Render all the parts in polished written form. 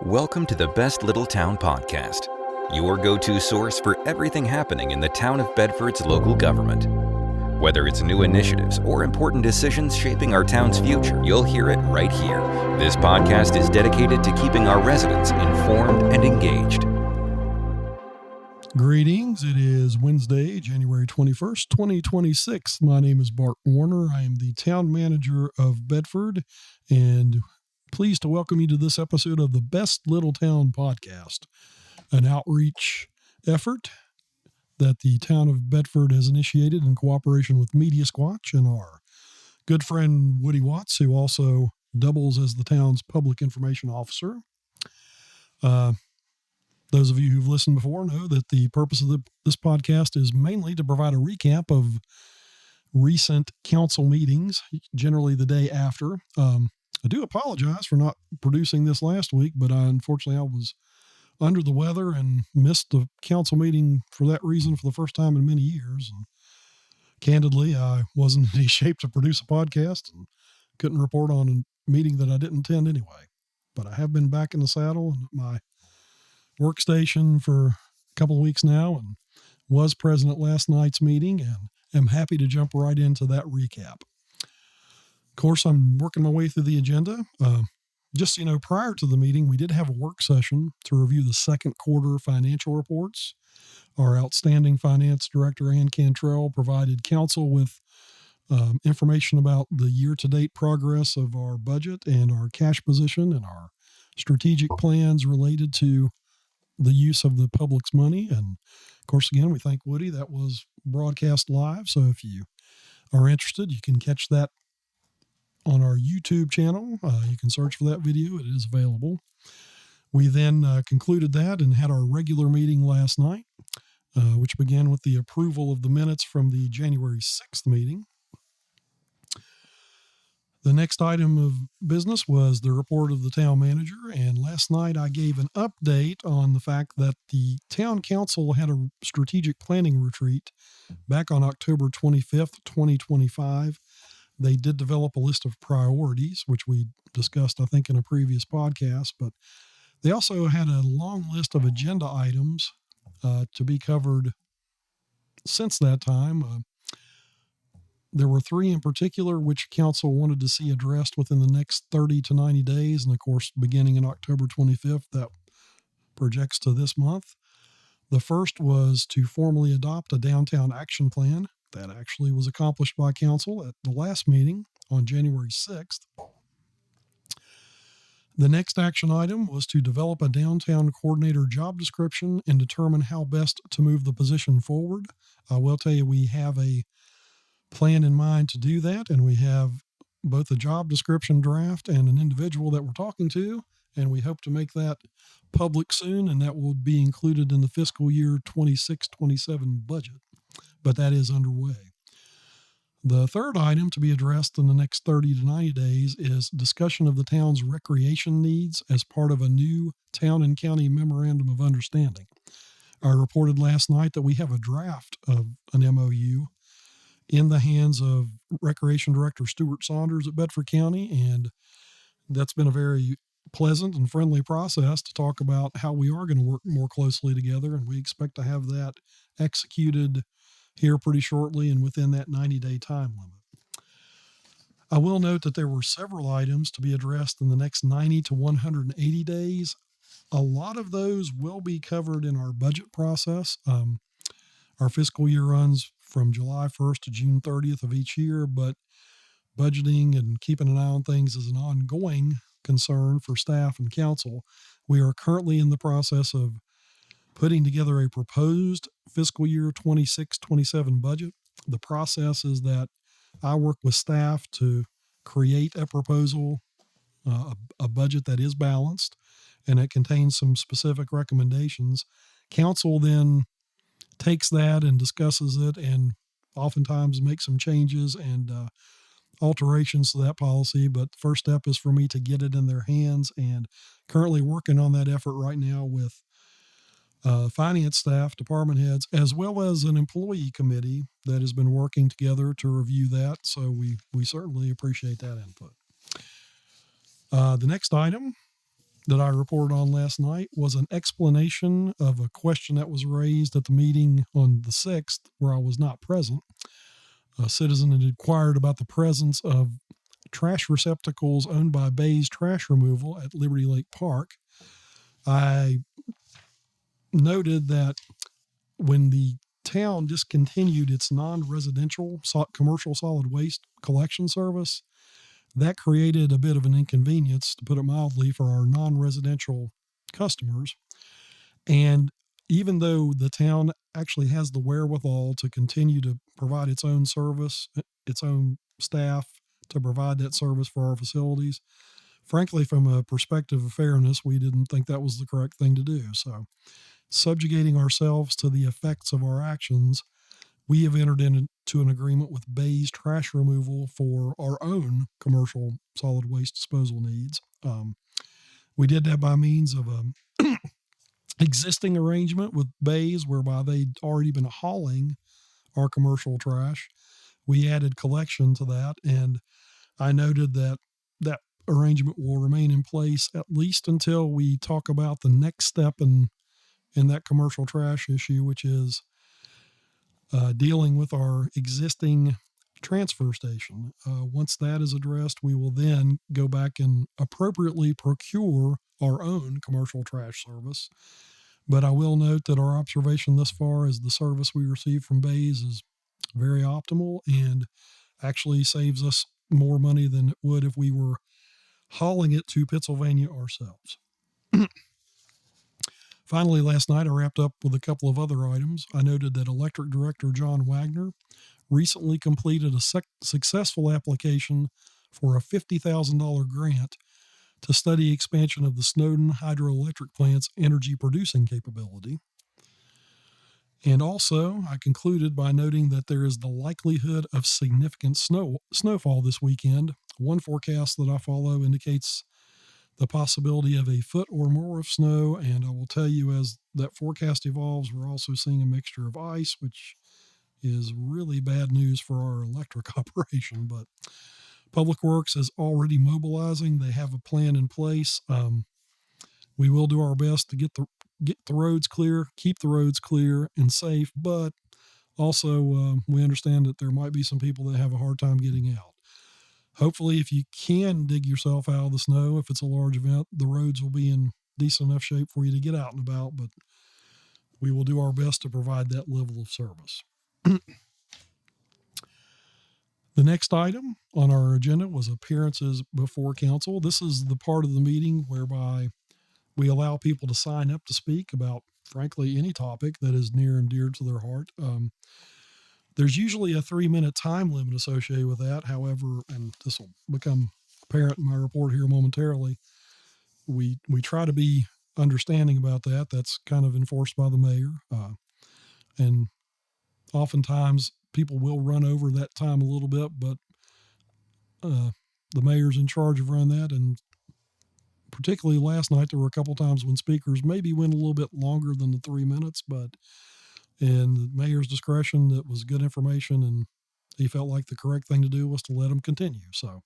Welcome to the Best Little Town Podcast, your go-to source for everything happening in the town of Bedford's local government. Whether it's new initiatives or important decisions shaping our town's future, you'll hear it right here. This podcast is dedicated to keeping our residents informed and engaged. Greetings. It is Wednesday, January 21st, 2026. My name is Bart Warner. I am the town manager of Bedford, and pleased to welcome you to this episode of the Best Little Town Podcast, an outreach effort that the town of Bedford has initiated in cooperation with Media Squatch and our good friend Woody Watts, who also doubles as the town's public information officer. Those of you who've listened before know that the purpose of this podcast is mainly to provide a recap of recent council meetings, generally the day after. I do apologize for not producing this last week, but unfortunately I was under the weather and missed the council meeting for that reason for the first time in many years. And candidly, I wasn't in any shape to produce a podcast and couldn't report on a meeting that I didn't attend anyway. But I have been back in the saddle and at my workstation for a couple of weeks now and was present at last night's meeting and am happy to jump right into that recap. Of course, I'm working my way through the agenda. Just so you know, prior to the meeting, we did have a work session to review the second quarter financial reports. Our outstanding finance director, Ann Cantrell, provided council with information about the year-to-date progress of our budget and our cash position and our strategic plans related to the use of the public's money. And of course, again, we thank Woody. That was broadcast live. So if you are interested, you can catch that on our YouTube channel. You can search for that video. It is available. We then concluded that and had our regular meeting last night, which began with the approval of the minutes from the January 6th meeting. The next item of business was the report of the town manager, and last night I gave an update on the fact that the town council had a strategic planning retreat back on October 25th, 2025. They did develop a list of priorities, which we discussed, I think, in a previous podcast, but they also had a long list of agenda items to be covered since that time. There were three in particular which council wanted to see addressed within the next 30 to 90 days. And of course, beginning in October 25th, that projects to this month. The first was to formally adopt a downtown action plan. That actually was accomplished by council at the last meeting on January 6th. The next action item was to develop a downtown coordinator job description and determine how best to move the position forward. I will tell you, we have a plan in mind to do that, and we have both a job description draft and an individual that we're talking to, and we hope to make that public soon, and that will be included in the fiscal year 26-27 budget. But that is underway. The third item to be addressed in the next 30 to 90 days is discussion of the town's recreation needs as part of a new town and county memorandum of understanding. I reported last night that we have a draft of an MOU in the hands of Recreation Director Stuart Saunders at Bedford County, and that's been a very pleasant and friendly process to talk about how we are going to work more closely together, and we expect to have that executed here pretty shortly and within that 90-day time limit. I will note that there were several items to be addressed in the next 90 to 180 days. A lot of those will be covered in our budget process. Our fiscal year runs from July 1st to June 30th of each year, but budgeting and keeping an eye on things is an ongoing concern for staff and council. We are currently in the process of putting together a proposed fiscal year 26-27 budget. The process is that I work with staff to create a proposal, a budget that is balanced, and it contains some specific recommendations. Council then takes that and discusses it and oftentimes makes some changes and alterations to that policy. But the first step is for me to get it in their hands, and currently working on that effort right now with finance staff, department heads, as well as an employee committee that has been working together to review that. So we certainly appreciate that input. The next item that I reported on last night was an explanation of a question that was raised at the meeting on the 6th, where I was not present. A citizen had inquired about the presence of trash receptacles owned by Bay's Trash Removal at Liberty Lake Park. I noted that when the town discontinued its non-residential commercial solid waste collection service, that created a bit of an inconvenience, to put it mildly, for our non-residential customers. And even though the town actually has the wherewithal to continue to provide its own service, its own staff to provide that service for our facilities, frankly, from a perspective of fairness, we didn't think that was the correct thing to do. So, subjugating ourselves to the effects of our actions, we have entered into an agreement with Bay's Trash Removal for our own commercial solid waste disposal needs. We did that by means of a existing arrangement with Bay's, whereby they'd already been hauling our commercial trash. We added collection to that, and I noted that that arrangement will remain in place at least until we talk about the next step in that commercial trash issue, which is dealing with our existing transfer station. Once that is addressed, we will then go back and appropriately procure our own commercial trash service. But I will note that our observation thus far is the service we receive from Bay's is very optimal and actually saves us more money than it would if we were hauling it to Pennsylvania ourselves. Finally, last night I wrapped up with a couple of other items. I noted that Electric Director John Wagner recently completed a successful application for a $50,000 grant to study expansion of the Snowden hydroelectric plant's energy producing capability. And also, I concluded by noting that there is the likelihood of significant snowfall this weekend. One forecast that I follow indicates the possibility of a foot or more of snow, and I will tell you, as that forecast evolves, we're also seeing a mixture of ice, which is really bad news for our electric operation. But Public Works is already mobilizing. They have a plan in place. We will do our best to get the roads clear, keep the roads clear and safe, but also we understand that there might be some people that have a hard time getting out. Hopefully, if you can dig yourself out of the snow, if it's a large event, the roads will be in decent enough shape for you to get out and about, but we will do our best to provide that level of service. The next item on our agenda was appearances before council. This is the part of the meeting whereby we allow people to sign up to speak about, frankly, any topic that is near and dear to their heart. There's usually a 3-minute time limit associated with that. However, and this will become apparent in my report here momentarily, we try to be understanding about that. That's kind of enforced by the mayor. And oftentimes people will run over that time a little bit, but the mayor's in charge of running that. And particularly last night, there were a couple times when speakers maybe went a little bit longer than the 3 minutes, but in the mayor's discretion, that was good information, and he felt like the correct thing to do was to let them continue. So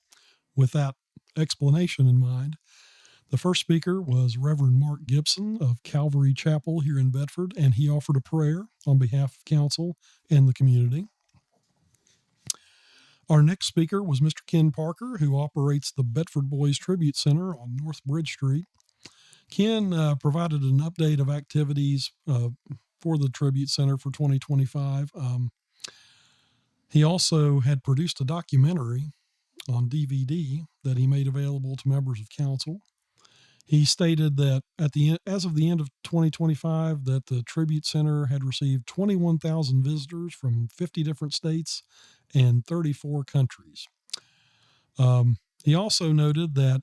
with that explanation in mind, the first speaker was Reverend Mark Gibson of Calvary Chapel here in Bedford, and he offered a prayer on behalf of council and the community. Our next speaker was Mr. Ken Parker, who operates the Bedford Boys Tribute Center on North Bridge Street. Ken provided an update of activities for the Tribute Center for 2025. He also had produced a documentary on DVD that he made available to members of council. He stated that as of the end of 2025, that the Tribute Center had received 21,000 visitors from 50 different states and 34 countries. He also noted that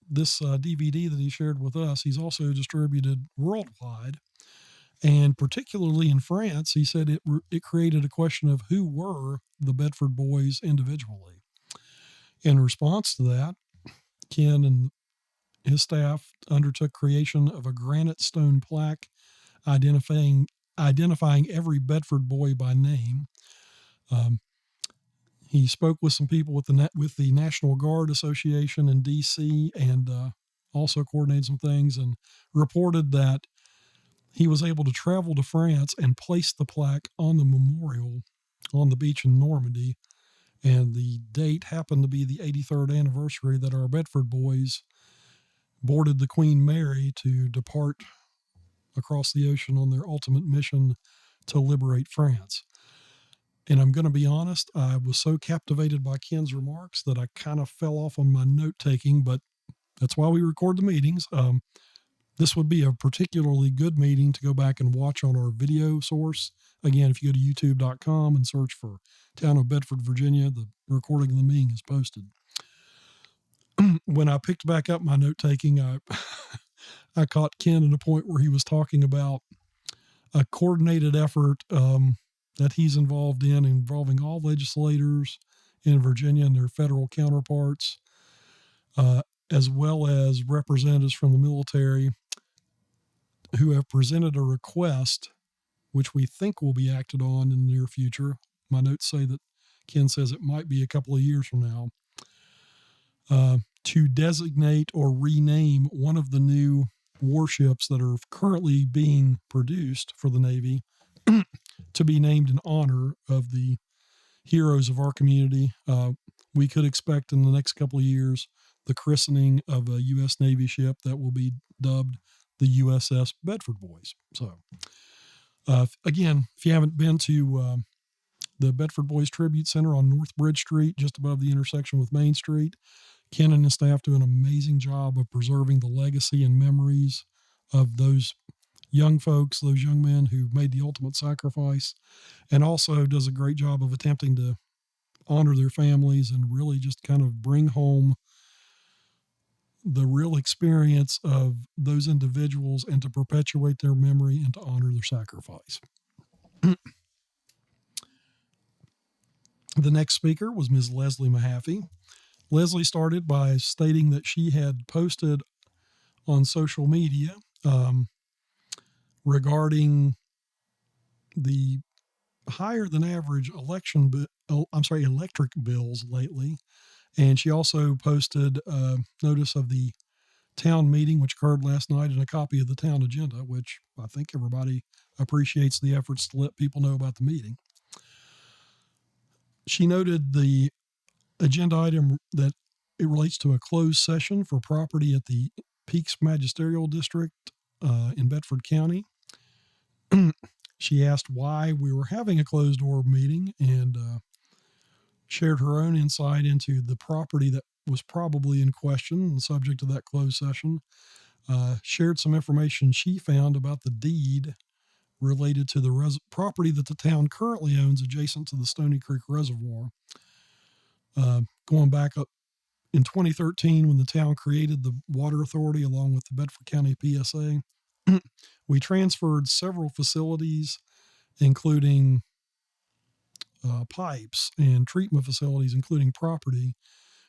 this DVD that he shared with us, he's also distributed worldwide. And particularly in France, he said it created a question of who were the Bedford Boys individually. In response to that, Ken and his staff undertook creation of a granite stone plaque identifying every Bedford boy by name. He spoke with some people with the National Guard Association in D.C. and also coordinated some things and reported that he was able to travel to France and place the plaque on the memorial on the beach in Normandy. And the date happened to be the 83rd anniversary that our Bedford boys boarded the Queen Mary to depart across the ocean on their ultimate mission to liberate France. And I'm going to be honest, I was so captivated by Ken's remarks that I kind of fell off on my note taking, but that's why we record the meetings. This would be a particularly good meeting to go back and watch on our video source. Again, if you go to youtube.com and search for Town of Bedford, Virginia, the recording of the meeting is posted. When I picked back up my note taking, I caught Ken at a point where he was talking about a coordinated effort that he's involved in, involving all legislators in Virginia and their federal counterparts, as well as representatives from the military who have presented a request, which we think will be acted on in the near future. My notes say that Ken says it might be a couple of years from now, to designate or rename one of the new warships that are currently being produced for the Navy to be named in honor of the heroes of our community. We could expect in the next couple of years the christening of a U.S. Navy ship that will be dubbed the USS Bedford Boys. So, again, if you haven't been to the Bedford Boys Tribute Center on North Bridge Street, just above the intersection with Main Street, Ken and his staff do an amazing job of preserving the legacy and memories of those young folks, those young men who made the ultimate sacrifice, and also does a great job of attempting to honor their families and really just kind of bring home the real experience of those individuals and to perpetuate their memory and to honor their sacrifice. The next speaker was Ms. Leslie Mahaffey. Leslie started by stating that she had posted on social media regarding the higher than average electric bills lately. And she also posted a notice of the town meeting, which occurred last night, and a copy of the town agenda, which I think everybody appreciates the efforts to let people know about the meeting. She noted the agenda item that it relates to a closed session for property at the Peaks Magisterial District in Bedford County. She asked why we were having a closed door meeting and shared her own insight into the property that was probably in question and subject to that closed session. Shared some information she found about the deed related to the property that the town currently owns adjacent to the Stony Creek Reservoir. Going back up in 2013, when the town created the Water Authority along with the Bedford County PSA, we transferred several facilities, including pipes and treatment facilities, including property,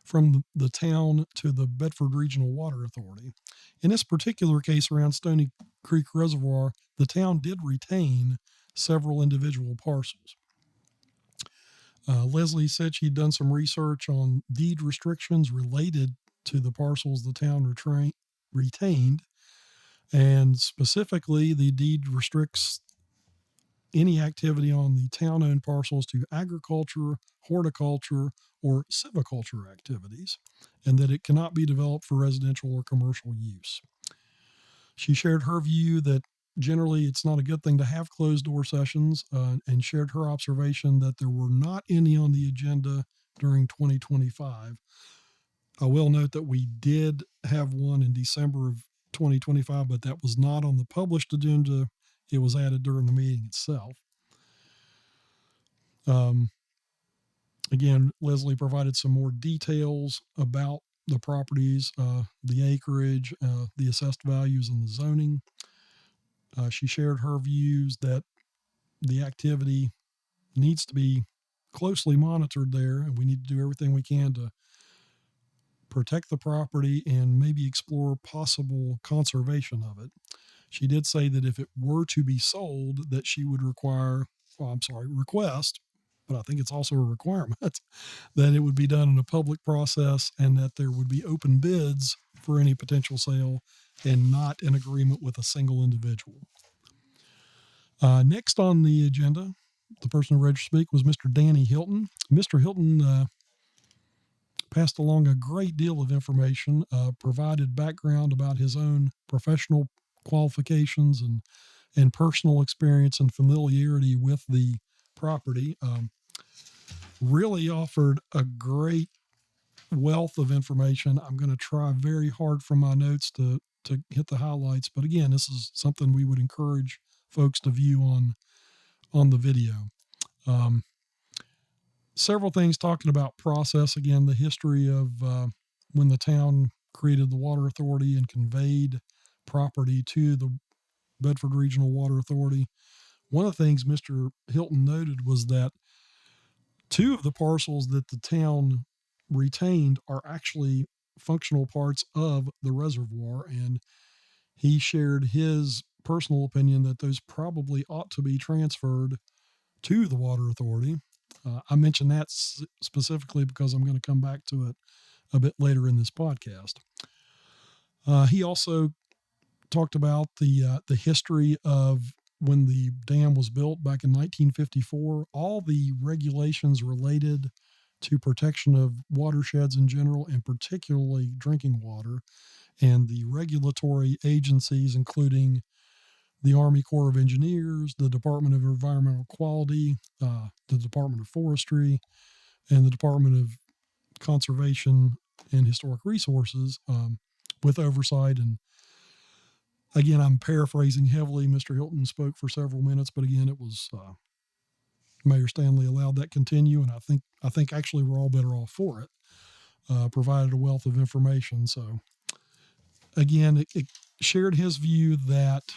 from the town to the Bedford Regional Water Authority. In this particular case around Stony Creek Reservoir, the town did retain several individual parcels. Leslie said she'd done some research on deed restrictions related to the parcels the town retained, and specifically the deed restricts any activity on the town-owned parcels to agriculture, horticulture, or silviculture activities, and that it cannot be developed for residential or commercial use. She shared her view that generally it's not a good thing to have closed-door sessions, and shared her observation that there were not any on the agenda during 2025. I will note that we did have one in December of 2025, but that was not on the published agenda. It was added during the meeting itself. Again, Leslie provided some more details about the properties, the acreage, the assessed values, and the zoning. She shared her views that the activity needs to be closely monitored there, and we need to do everything we can to protect the property and maybe explore possible conservation of it. She did say that if it were to be sold, that she would request, but I think it's also a requirement, that it would be done in a public process and that there would be open bids for any potential sale and not in agreement with a single individual. Next on the agenda, the person who registered to speak was Mr. Danny Hilton. Mr. Hilton passed along a great deal of information, provided background about his own professional qualifications and personal experience and familiarity with the property. Really offered a great wealth of information. I'm going to try very hard from my notes to hit the highlights, but again, this is something we would encourage folks to view on the video. Several things talking about process. Again, the history of when the town created the Water Authority and conveyed property to the Bedford Regional Water Authority. One of the things Mr. Hilton noted was that 2 of the parcels that the town retained are actually functional parts of the reservoir, and he shared his personal opinion that those probably ought to be transferred to the Water Authority. I mention that specifically because I'm going to come back to it a bit later in this podcast. He also talked about the history of when the dam was built back in 1954, all the regulations related to protection of watersheds in general, and particularly drinking water, and the regulatory agencies, including the Army Corps of Engineers, the Department of Environmental Quality, the Department of Forestry, and the Department of Conservation and Historic Resources, with oversight. And again, I'm paraphrasing heavily. Mr. Hilton spoke for several minutes, but again, it was Mayor Stanley allowed that continue, and I think actually we're all better off for it. Provided a wealth of information. So again, it shared his view that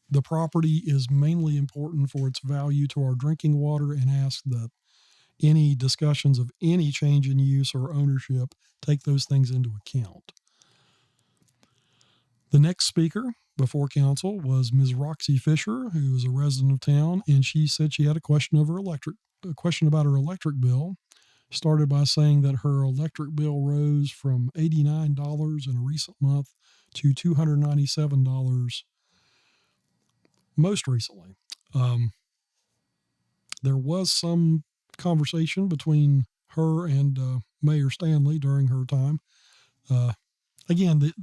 the property is mainly important for its value to our drinking water, and asked that any discussions of any change in use or ownership take those things into account. The next speaker before council was Ms. Roxy Fisher, who is a resident of town, and she said she had a question about her electric bill. Started by saying that her electric bill rose from $89 in a recent month to $297 most recently. There was some conversation between her and Mayor Stanley during her time. Again,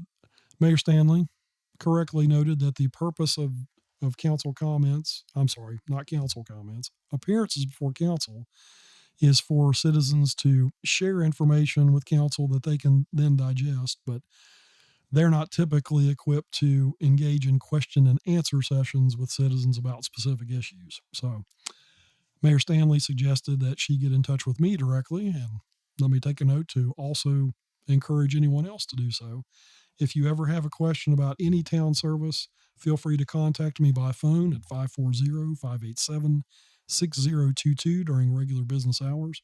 Mayor Stanley correctly noted that the purpose of council comments, I'm sorry, not council comments, appearances before council, is for citizens to share information with council that they can then digest, but they're not typically equipped to engage in question and answer sessions with citizens about specific issues. So Mayor Stanley suggested that she get in touch with me directly, and let me take a note to also encourage anyone else to do so. If you ever have a question about any town service, feel free to contact me by phone at 540-587-6022 during regular business hours.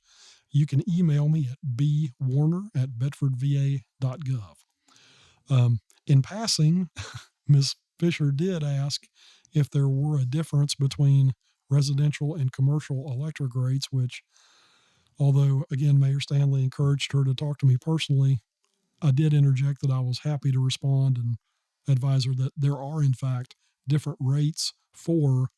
You can email me at bwarner@bedfordva.gov. In passing, Ms. Fisher did ask if there were a difference between residential and commercial electric rates, which, although, again, Mayor Stanley encouraged her to talk to me personally, I did interject that I was happy to respond and advise her that there are, in fact, different rates for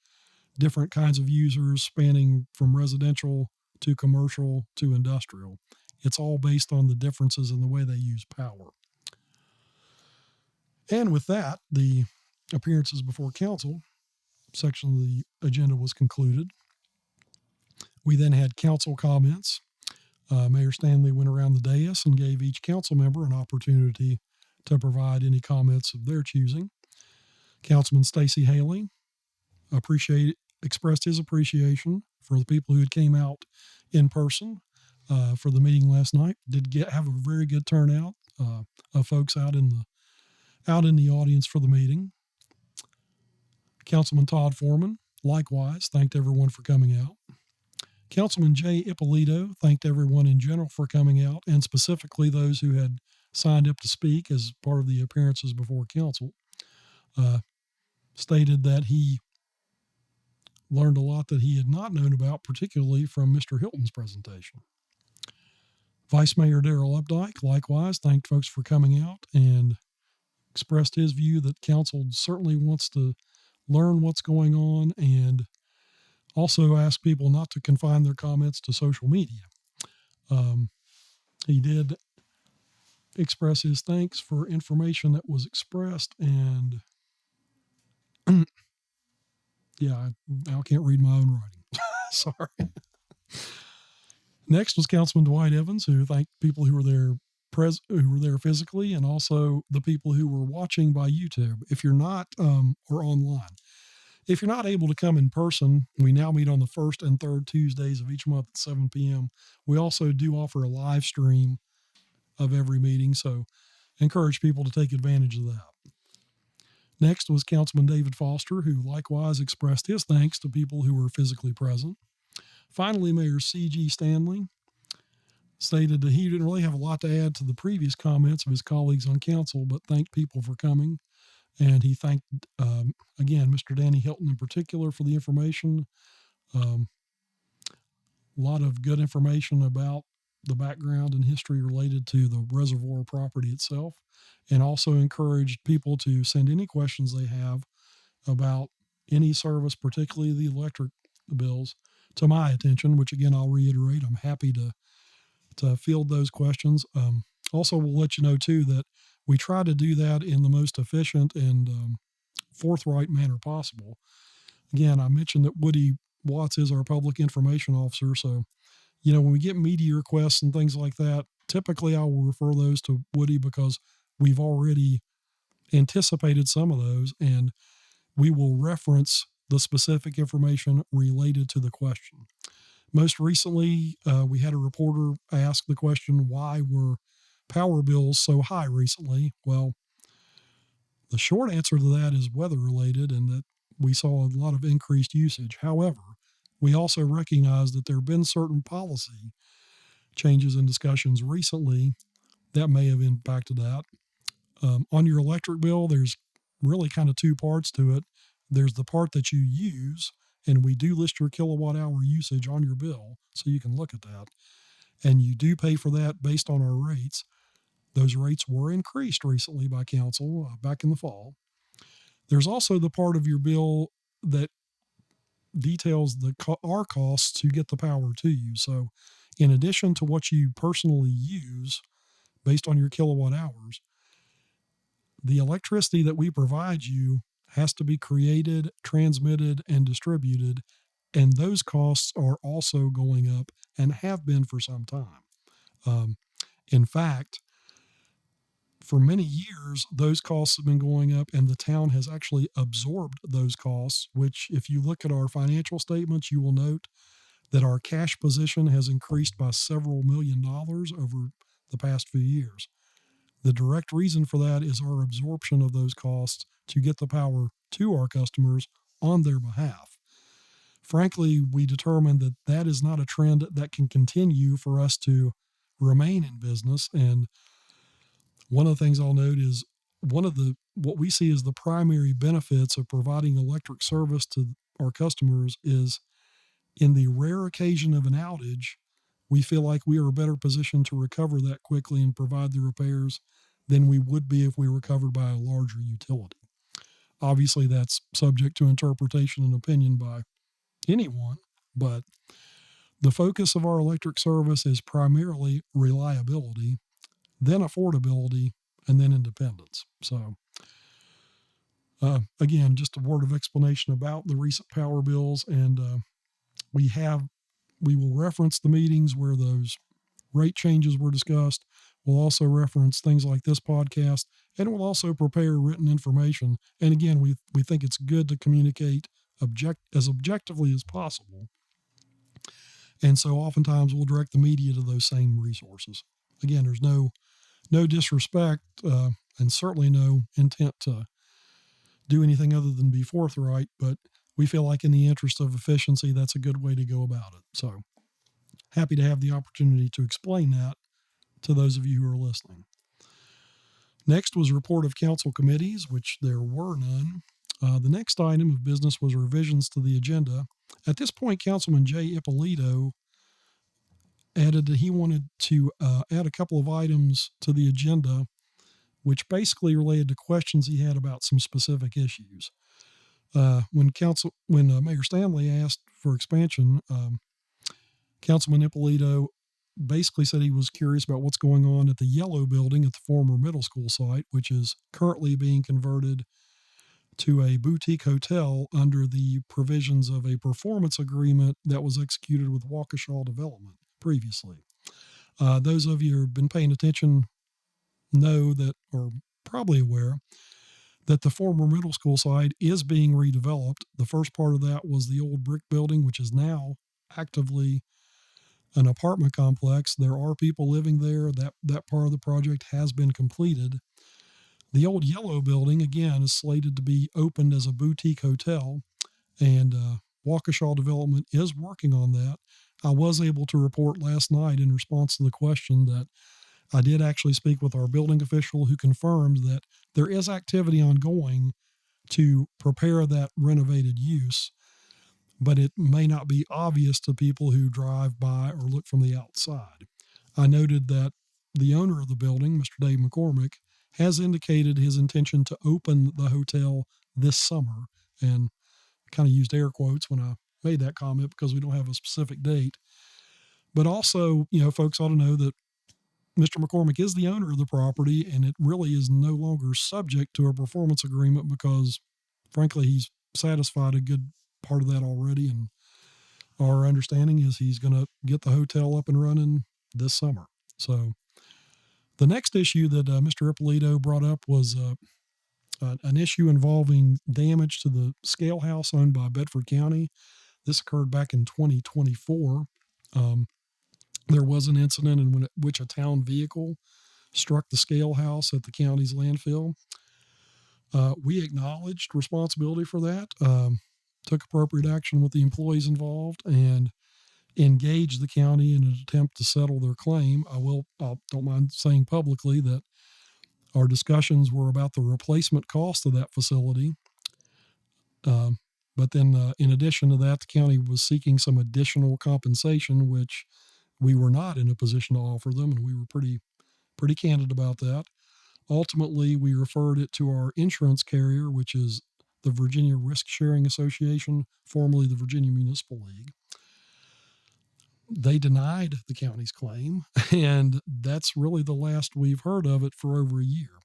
different kinds of users spanning from residential to commercial to industrial. It's all based on the differences in the way they use power. And with that, the appearances before council section of the agenda was concluded. We then had council comments. Mayor Stanley went around the dais and gave each council member an opportunity to provide any comments of their choosing. Councilman Stacey Haley expressed his appreciation for the people who had came out in person for the meeting last night. Did have a very good turnout of folks out in the audience for the meeting. Councilman Todd Foreman likewise thanked everyone for coming out. Councilman Jay Ippolito thanked everyone in general for coming out, and specifically those who had signed up to speak as part of the appearances before council. Stated that he learned a lot that he had not known about, particularly from Mr. Hilton's presentation. Vice Mayor Darrell Updike likewise thanked folks for coming out and expressed his view that council certainly wants to learn what's going on, and also asked people not to confine their comments to social media. He did express his thanks for information that was expressed, and yeah, I can't read my own writing. Sorry. Next was Councilman Dwight Evans, who thanked people who were there physically, and also the people who were watching by YouTube. If you're not or online, if you're not able to come in person, we now meet on the first and third Tuesdays of each month at 7 p.m. We also do offer a live stream of every meeting, so encourage people to take advantage of that. Next was Councilman David Foster, who likewise expressed his thanks to people who were physically present. Finally, Mayor C.G. Stanley stated that he didn't really have a lot to add to the previous comments of his colleagues on council, but thanked people for coming. And he thanked, again, Mr. Danny Hilton in particular for the information. A lot of good information about the background and history related to the reservoir property itself, and also encouraged people to send any questions they have about any service, particularly the electric bills, to my attention, which again, I'll reiterate, I'm happy to field those questions. Also, we'll let you know too that we try to do that in the most efficient and forthright manner possible. Again, I mentioned that Woody Watts is our public information officer. So, when we get media requests and things like that, typically I will refer those to Woody because we've already anticipated some of those, and we will reference the specific information related to the question. Most recently, we had a reporter ask the question, why were power bills so high recently? Well, the short answer to that is weather related, and that we saw a lot of increased usage. However, we also recognize that there have been certain policy changes and discussions recently that may have impacted that. On your electric bill, there's really kind of two parts to it. There's the part that you use, and we do list your kilowatt hour usage on your bill, so you can look at that. And you do pay for that based on our rates. Those rates were increased recently by council back in the fall. There's also the part of your bill that details our costs to get the power to you. So in addition to what you personally use based on your kilowatt hours, the electricity that we provide you has to be created, transmitted, and distributed. And those costs are also going up and have been for some time. In fact, for many years, those costs have been going up, and the town has actually absorbed those costs, which if you look at our financial statements, you will note that our cash position has increased by several $1 million over the past few years. The direct reason for that is our absorption of those costs to get the power to our customers on their behalf. Frankly, we determined that that is not a trend that can continue for us to remain in business. And one of the things I'll note is what we see as the primary benefits of providing electric service to our customers is, in the rare occasion of an outage, we feel like we are better positioned to recover that quickly and provide the repairs than we would be if we were covered by a larger utility. Obviously, that's subject to interpretation and opinion by anyone, but the focus of our electric service is primarily reliability, then affordability, and then independence. So, again, just a word of explanation about the recent power bills, and we will reference the meetings where those rate changes were discussed. We'll also reference things like this podcast, and we'll also prepare written information. And again, we think it's good to communicate as objectively as possible. And so oftentimes we'll direct the media to those same resources. Again, there's no disrespect and certainly no intent to do anything other than be forthright, but we feel like in the interest of efficiency, that's a good way to go about it. So happy to have the opportunity to explain that to those of you who are listening. Next was a report of council committees, which there were none. The next item of business was revisions to the agenda. At this point, Councilman Jay Ippolito added that he wanted to add a couple of items to the agenda, which basically related to questions he had about some specific issues. When Mayor Stanley asked for expansion, Councilman Ippolito basically said he was curious about what's going on at the Yellow Building at the former middle school site, which is currently being converted to a boutique hotel under the provisions of a performance agreement that was executed with Waukesha Development previously. Those of you who have been paying attention know that, or probably aware, that the former middle school site is being redeveloped. The first part of that was the old brick building, which is now actively an apartment complex. There are people living there. That part of the project has been completed. The old yellow building, again, is slated to be opened as a boutique hotel, and Waukesha Development is working on that. I was able to report last night in response to the question that I did actually speak with our building official, who confirmed that there is activity ongoing to prepare that renovated use, but it may not be obvious to people who drive by or look from the outside. I noted that the owner of the building, Mr. Dave McCormick, has indicated his intention to open the hotel this summer, and kind of used air quotes when I made that comment because we don't have a specific date. But also, folks ought to know that Mr. McCormick is the owner of the property, and it really is no longer subject to a performance agreement because, frankly, he's satisfied a good part of that already. And our understanding is he's going to get the hotel up and running this summer. So the next issue that Mr. Ippolito brought up was an issue involving damage to the scale house owned by Bedford County. This occurred back in 2024. There was an incident in which a town vehicle struck the scale house at the county's landfill. We acknowledged responsibility for that, took appropriate action with the employees involved, and engaged the county in an attempt to settle their claim. I don't mind saying publicly that our discussions were about the replacement cost of that facility. But then in addition to that, the county was seeking some additional compensation, which we were not in a position to offer them, and we were pretty candid about that. Ultimately, we referred it to our insurance carrier, which is the Virginia Risk Sharing Association, formerly the Virginia Municipal League. They denied the county's claim, and that's really the last we've heard of it for over a year.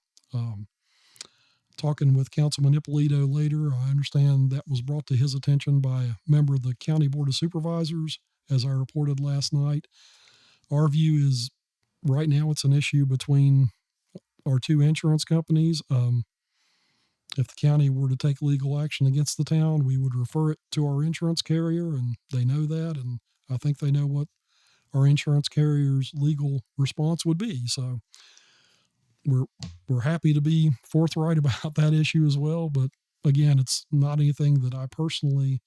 Talking with Councilman Ippolito later, I understand that was brought to his attention by a member of the County Board of Supervisors, as I reported last night. Our view is right now it's an issue between our two insurance companies. If the county were to take legal action against the town, we would refer it to our insurance carrier, and they know that, and I think they know what our insurance carrier's legal response would be. So we're happy to be forthright about that issue as well. But again, it's not anything that I personally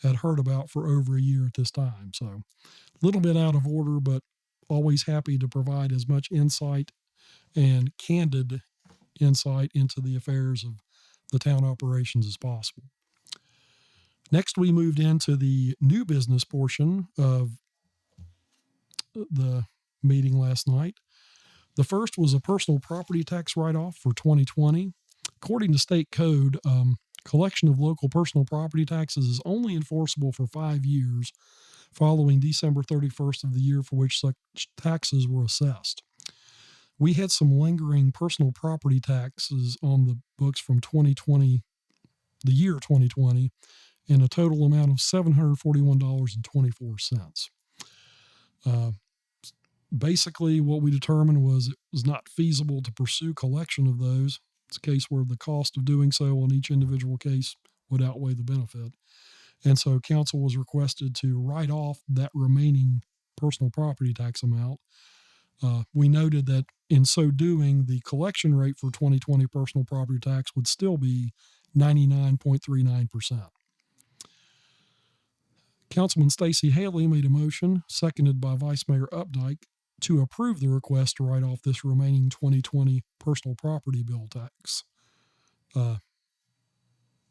had heard about for over a year at this time. So a little bit out of order, but always happy to provide as much insight and candid insight into the affairs of the town operations as possible. Next, we moved into the new business portion of the meeting last night. The first was a personal property tax write-off for 2020. According to state code, collection of local personal property taxes is only enforceable for 5 years following December 31st of the year for which such taxes were assessed. We had some lingering personal property taxes on the books from 2020, the year 2020, in a total amount of $741.24. Basically, what we determined was it was not feasible to pursue collection of those. It's a case where the cost of doing so on each individual case would outweigh the benefit. And so council was requested to write off that remaining personal property tax amount. We noted that in so doing, the collection rate for 2020 personal property tax would still be 99.39%. Councilman Stacey Haley made a motion, seconded by Vice Mayor Updike, to approve the request to write off this remaining 2020 personal property bill tax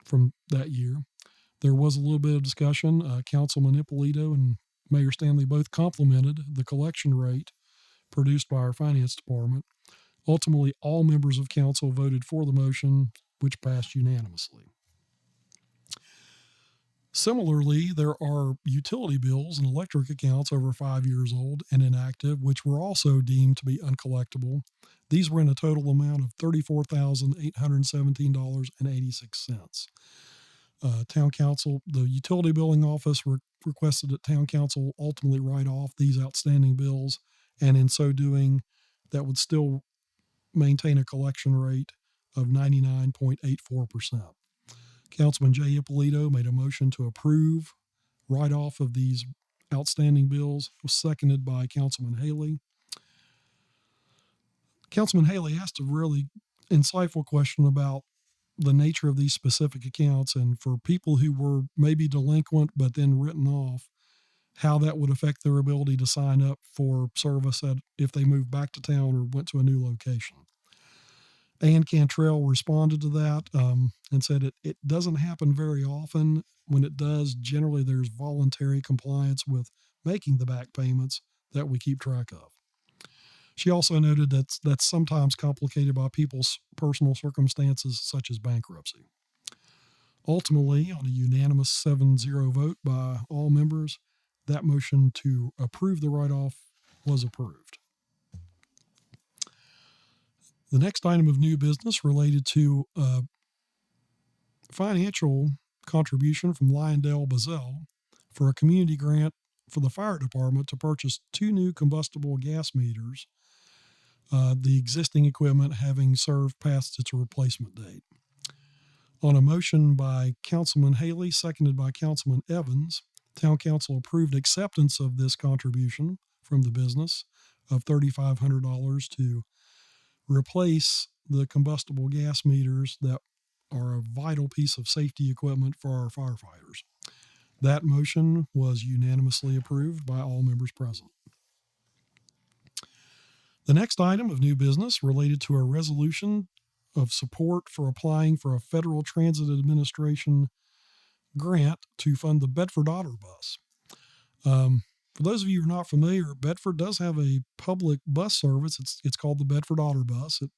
from that year. There was a little bit of discussion. Councilman Ippolito and Mayor Stanley both complimented the collection rate produced by our finance department. Ultimately, all members of council voted for the motion, which passed unanimously. Similarly, there are utility bills and electric accounts over 5 years old and inactive, which were also deemed to be uncollectible. These were in a total amount of $34,817.86. Town Council, the Utility Billing Office requested that Town Council ultimately write off these outstanding bills, and in so doing, that would still maintain a collection rate of 99.84%. Councilman Jay Ippolito made a motion to approve write-off of these outstanding bills, was seconded by Councilman Haley. Councilman Haley asked a really insightful question about the nature of these specific accounts, and for people who were maybe delinquent but then written off, how that would affect their ability to sign up for service if they moved back to town or went to a new location. Ann Cantrell responded to that and said it doesn't happen very often. When it does, generally there's voluntary compliance with making the back payments that we keep track of. She also noted that that's sometimes complicated by people's personal circumstances, such as bankruptcy. Ultimately, on a unanimous 7-0 vote by all members, that motion to approve the write-off was approved. The next item of new business related to financial contribution from Lyondale Bazell for a community grant for the fire department to purchase 2 new combustible gas meters, the existing equipment having served past its replacement date. On a motion by Councilman Haley, seconded by Councilman Evans, Town Council approved acceptance of this contribution from the business of $3,500 to replace the combustible gas meters that are a vital piece of safety equipment for our firefighters. That motion was unanimously approved by all members present. The next item of new business related to a resolution of support for applying for a Federal Transit Administration grant to fund the Bedford Otter Bus. For those of you who are not familiar, Bedford does have a public bus service. It's called the Bedford Otter Bus. It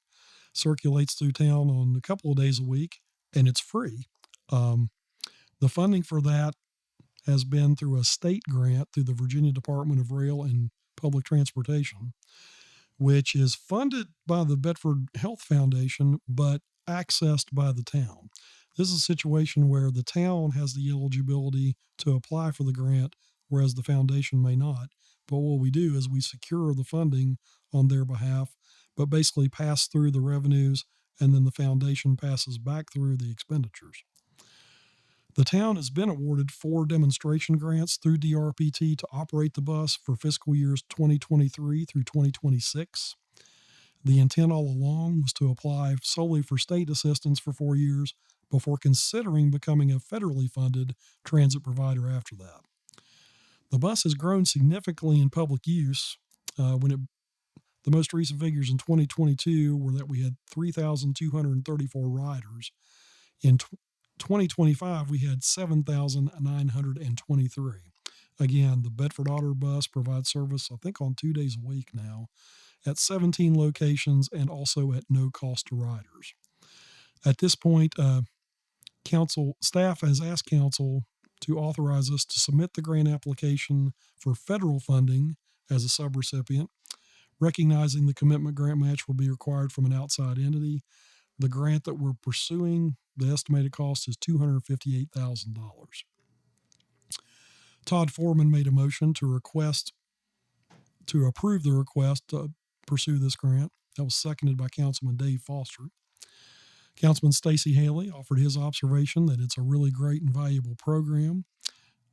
circulates through town on a couple of days a week, and it's free. The funding for that has been through a state grant through the Virginia Department of Rail and Public Transportation, which is funded by the Bedford Health Foundation, but accessed by the town. This is a situation where the town has the eligibility to apply for the grant, whereas the foundation may not. But what we do is we secure the funding on their behalf, but basically pass through the revenues, and then the foundation passes back through the expenditures. The town has been awarded 4 demonstration grants through DRPT to operate the bus for fiscal years 2023 through 2026. The intent all along was to apply solely for state assistance for 4 years before considering becoming a federally funded transit provider after that. The bus has grown significantly in public use. The most recent figures in 2022 were that we had 3,234 riders. In 2025, we had 7,923. Again, the Bedford Otter Bus provides service, I think, on 2 days a week now at 17 locations and also at no cost to riders. At this point, council staff has asked council to authorize us to submit the grant application for federal funding as a subrecipient, recognizing the commitment grant match will be required from an outside entity. The grant that we're pursuing, the estimated cost is $258,000. Todd Foreman made a motion to approve the request to pursue this grant. That was seconded by Councilman Dave Foster. Councilman Stacey Haley offered his observation that it's a really great and valuable program.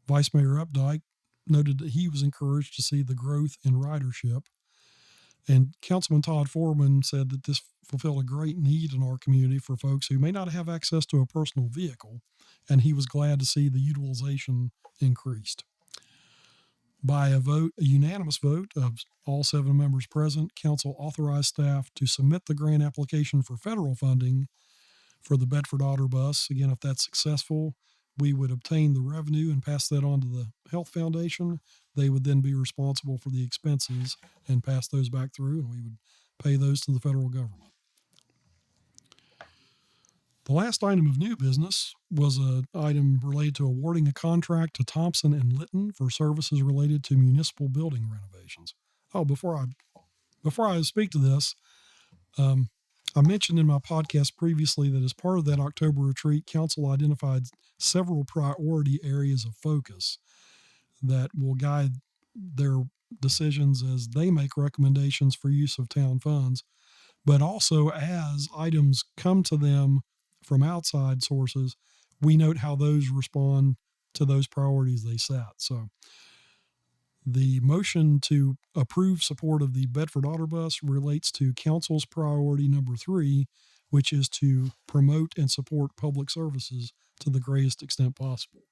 Vice Mayor Updike noted that he was encouraged to see the growth in ridership. And Councilman Todd Foreman said that this fulfilled a great need in our community for folks who may not have access to a personal vehicle, and he was glad to see the utilization increased. By a unanimous vote of all 7 members present, council authorized staff to submit the grant application for federal funding for the Bedford Otter Bus. Again, if that's successful, we would obtain the revenue and pass that on to the Health Foundation. They would then be responsible for the expenses and pass those back through, and we would pay those to the federal government. The last item of new business was an item related to awarding a contract to Thompson and Litton for services related to municipal building renovations. Oh, before I speak to this, I mentioned in my podcast previously that as part of that October retreat, Council identified several priority areas of focus that will guide their decisions as they make recommendations for use of town funds, but also as items come to them from outside sources, we note how those respond to those priorities they set. So the motion to approve support of the Bedford Otterbus relates to Council's priority number 3, which is to promote and support public services to the greatest extent possible.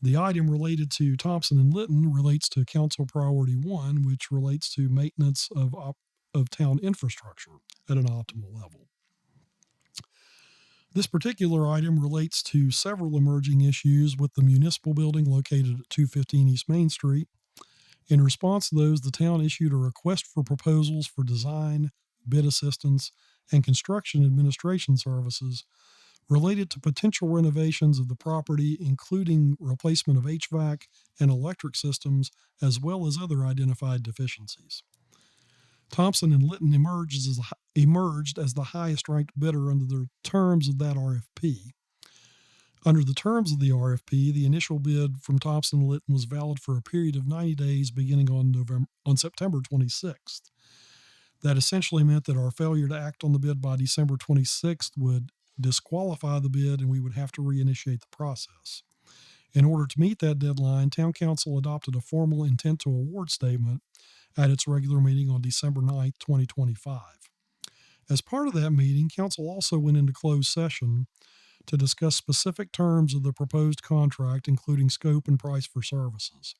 The item related to Thompson and Litton relates to Council priority 1, which relates to maintenance of town infrastructure at an optimal level. This particular item relates to several emerging issues with the municipal building located at 215 East Main Street. In response to those, the town issued a request for proposals for design, bid assistance, and construction administration services related to potential renovations of the property, including replacement of HVAC and electric systems, as well as other identified deficiencies. Thompson and Litton emerged as the highest ranked bidder under the terms of that RFP. Under the terms of the RFP, the initial bid from Thompson and Litton was valid for a period of 90 days beginning on September 26th. That essentially meant that our failure to act on the bid by December 26th would disqualify the bid and we would have to reinitiate the process. In order to meet that deadline, Town Council adopted a formal intent to award statement at its regular meeting on December 9th, 2025. As part of that meeting, Council also went into closed session to discuss specific terms of the proposed contract, including scope and price for services.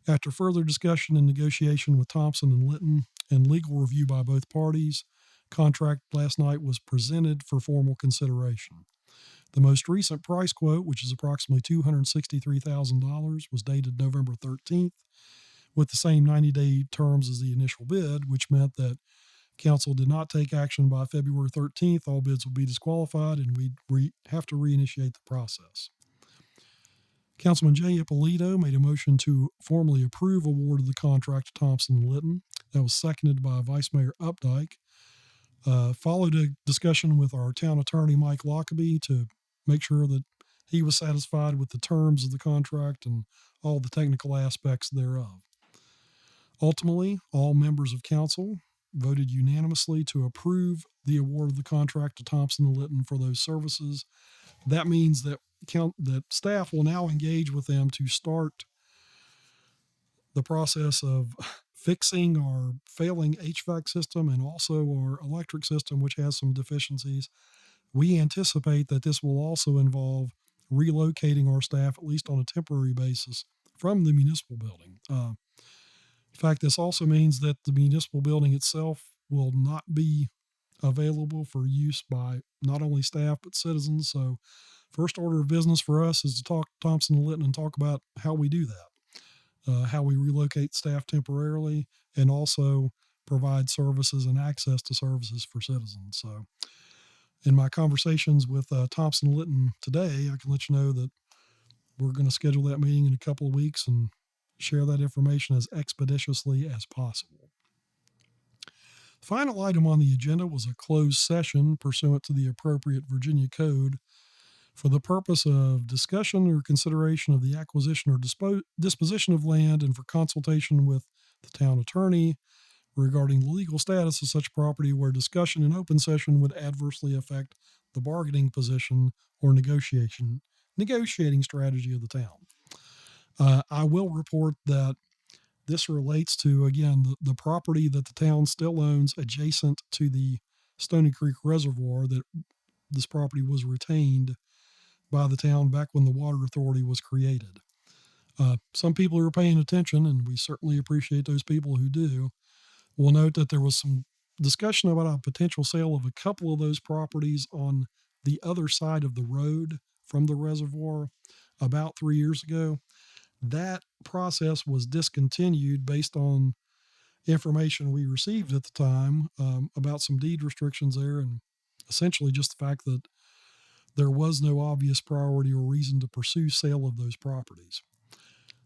After further discussion and negotiation with Thompson and Litton and legal review by both parties, contract last night was presented for formal consideration. The most recent price quote, which is approximately $263,000, was dated November 13th, with the same 90-day terms as the initial bid, which meant that Council did not take action by February 13th. All bids would be disqualified, and we'd have to reinitiate the process. Councilman Jay Ippolito made a motion to formally approve award of the contract to Thompson and Litton. That was seconded by Vice Mayor Updike. Followed a discussion with our town attorney, Mike Lockaby, to make sure that he was satisfied with the terms of the contract and all the technical aspects thereof. Ultimately, all members of council voted unanimously to approve the award of the contract to Thompson and Litton for those services. That means that staff will now engage with them to start the process of fixing our failing HVAC system and also our electric system, which has some deficiencies. We anticipate that this will also involve relocating our staff, at least on a temporary basis, from the municipal building. In fact, this also means that the municipal building itself will not be available for use by not only staff but citizens. So first order of business for us is to talk to Thompson and Litton and talk about how we do that, how we relocate staff temporarily, and also provide services and access to services for citizens. So in my conversations with Thompson and Litton today, I can let you know that we're going to schedule that meeting in a couple of weeks and share that information as expeditiously as possible. The final item on the agenda was a closed session pursuant to the appropriate Virginia code for the purpose of discussion or consideration of the acquisition or disposition of land and for consultation with the town attorney regarding the legal status of such property where discussion in open session would adversely affect the bargaining position or negotiating strategy of the town. I will report that this relates to, again, the property that the town still owns adjacent to the Stony Creek Reservoir. That this property was retained by the town back when the Water Authority was created. Some people are paying attention, and we certainly appreciate those people who do. We'll note that there was some discussion about a potential sale of a couple of those properties on the other side of the road from the reservoir about 3 years ago. That process was discontinued based on information we received at the time about some deed restrictions there, and essentially just the fact that there was no obvious priority or reason to pursue sale of those properties.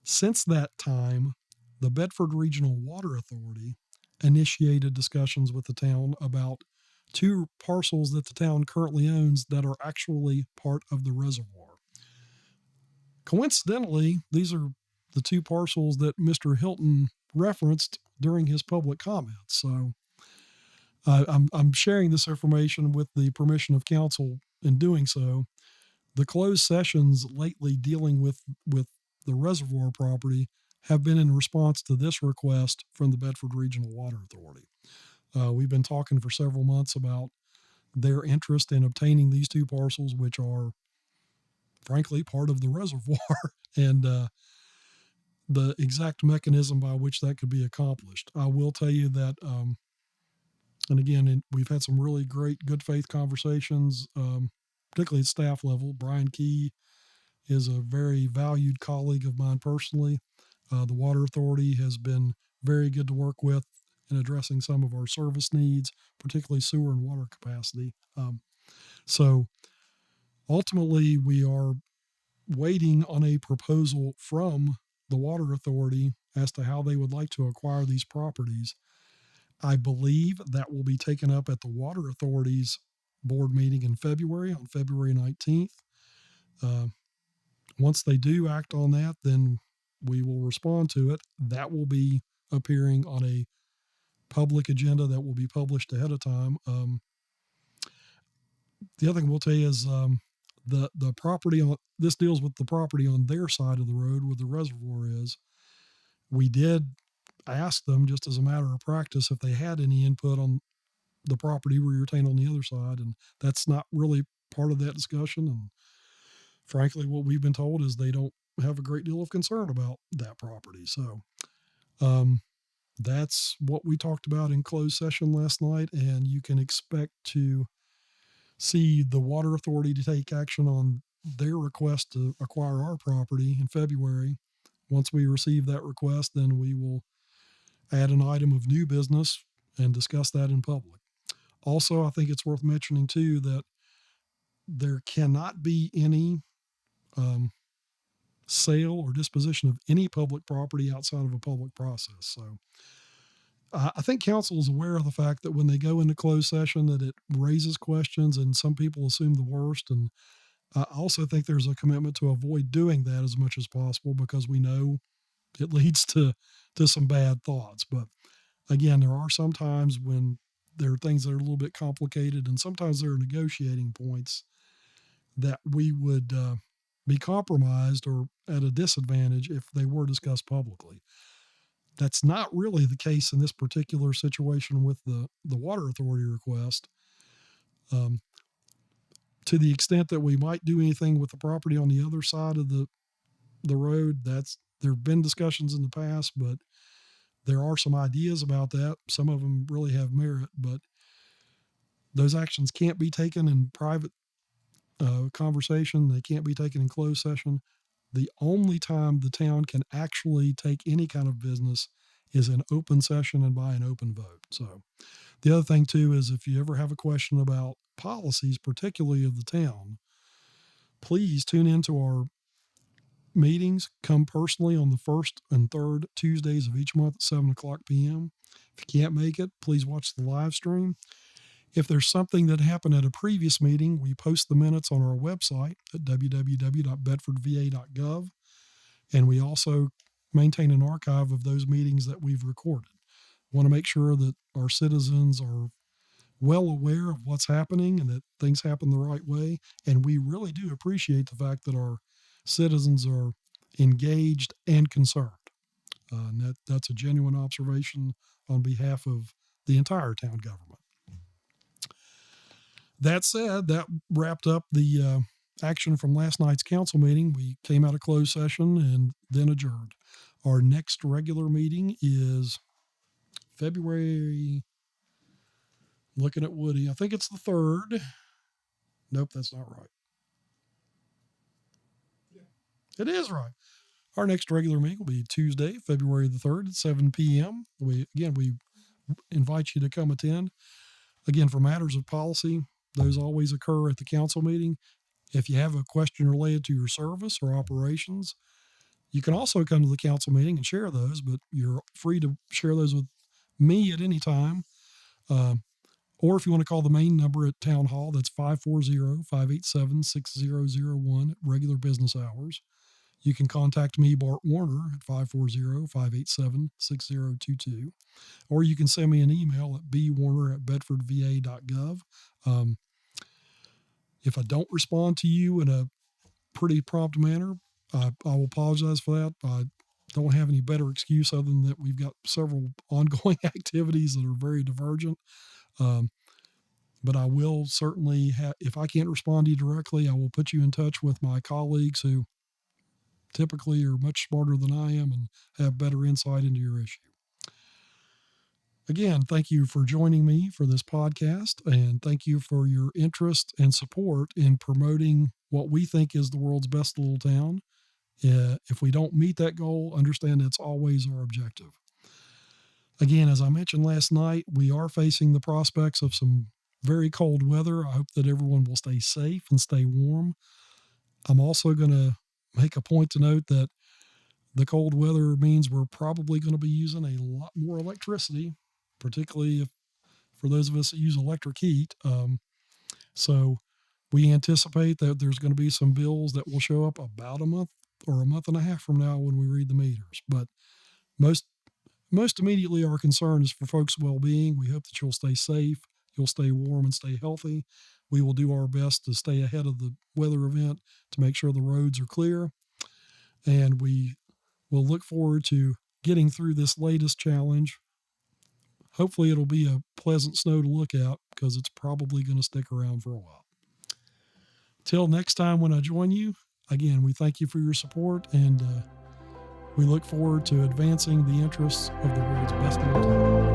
Since that time, the Bedford Regional Water Authority initiated discussions with the town about two parcels that the town currently owns that are actually part of the reservoir. Coincidentally, these are the two parcels that Mr. Hilton referenced during his public comments. So I'm sharing this information with the permission of council in doing so. The closed sessions lately dealing with the reservoir property have been in response to this request from the Bedford Regional Water Authority. We've been talking for several months about their interest in obtaining these two parcels, which are frankly part of the reservoir, and the exact mechanism by which that could be accomplished. I will tell you that, and again, we've had some really great good faith conversations, particularly at staff level. Brian Key is a very valued colleague of mine personally. The Water Authority has been very good to work with in addressing some of our service needs, particularly sewer and water capacity. So ultimately, we are waiting on a proposal from the Water Authority as to how they would like to acquire these properties. I believe that will be taken up at the Water Authority's board meeting in February, on February 19th. Once they do act on that, then we will respond to it. That will be appearing on a public agenda that will be published ahead of time. The other thing we'll tell you is the property on this deals with the property on their side of the road where the reservoir is. We did ask them, just as a matter of practice, if they had any input on the property we retain on the other side, and that's not really part of that discussion. And frankly, what we've been told is they don't have a great deal of concern about that property. So that's what we talked about in closed session last night, and you can expect to see the Water Authority to take action on their request to acquire our property in February. Once we receive that request, then we will add an item of new business and discuss that in public. Also, I think it's worth mentioning too that there cannot be any sale or disposition of any public property outside of a public process. So I think council is aware of the fact that when they go into closed session that it raises questions and some people assume the worst. And I also think there's a commitment to avoid doing that as much as possible because we know it leads to some bad thoughts. But again, there are some times when there are things that are a little bit complicated, and sometimes there are negotiating points that we would be compromised or at a disadvantage if they were discussed publicly. That's not really the case in this particular situation with the Water Authority request. To the extent that we might do anything with the property on the other side of the road, there have been discussions in the past, but there are some ideas about that. Some of them really have merit, but those actions can't be taken in private conversation. They can't be taken in closed session. The only time the town can actually take any kind of business is in open session and by an open vote. So the other thing too is if you ever have a question about policies, particularly of the town, please tune into our meetings. Come personally on the first and third Tuesdays of each month at 7:00 p.m. If you can't make it, please watch the live stream. If there's something that happened at a previous meeting, we post the minutes on our website at www.bedfordva.gov. And we also maintain an archive of those meetings that we've recorded. We want to make sure that our citizens are well aware of what's happening and that things happen the right way. And we really do appreciate the fact that our citizens are engaged and concerned. And that's a genuine observation on behalf of the entire town government. That said, that wrapped up the action from last night's council meeting. We came out of closed session and then adjourned. Our next regular meeting is February, looking at Woody, I think it's the 3rd. Nope, that's not right. It is right. Our next regular meeting will be Tuesday, February the 3rd at 7 p.m. We invite you to come attend. Again, for matters of policy, those always occur at the council meeting. If you have a question related to your service or operations, you can also come to the council meeting and share those, but you're free to share those with me at any time. Or if you want to call the main number at Town Hall, that's 540-587-6001 at regular business hours. You can contact me, Bart Warner, at 540-587-6022. Or you can send me an email at bwarner@bedfordva.gov. If I don't respond to you in a pretty prompt manner, I will apologize for that. I don't have any better excuse other than that we've got several ongoing activities that are very divergent. But I will certainly if I can't respond to you directly, I will put you in touch with my colleagues who typically are much smarter than I am and have better insight into your issue. Again, thank you for joining me for this podcast, and thank you for your interest and support in promoting what we think is the world's best little town. If we don't meet that goal, understand it's always our objective. Again, as I mentioned last night, we are facing the prospects of some very cold weather. I hope that everyone will stay safe and stay warm. I'm also going to make a point to note that the cold weather means we're probably going to be using a lot more electricity, particularly for those of us that use electric heat. So we anticipate that there's going to be some bills that will show up about a month or a month and a half from now when we read the meters. But most immediately, our concern is for folks' well-being. We hope that you'll stay safe, you'll stay warm, and stay healthy. We will do our best to stay ahead of the weather event to make sure the roads are clear. And we will look forward to getting through this latest challenge. Hopefully it'll be a pleasant snow to look at because it's probably going to stick around for a while. Till next time when I join you, again, we thank you for your support, and we look forward to advancing the interests of the world's best little town.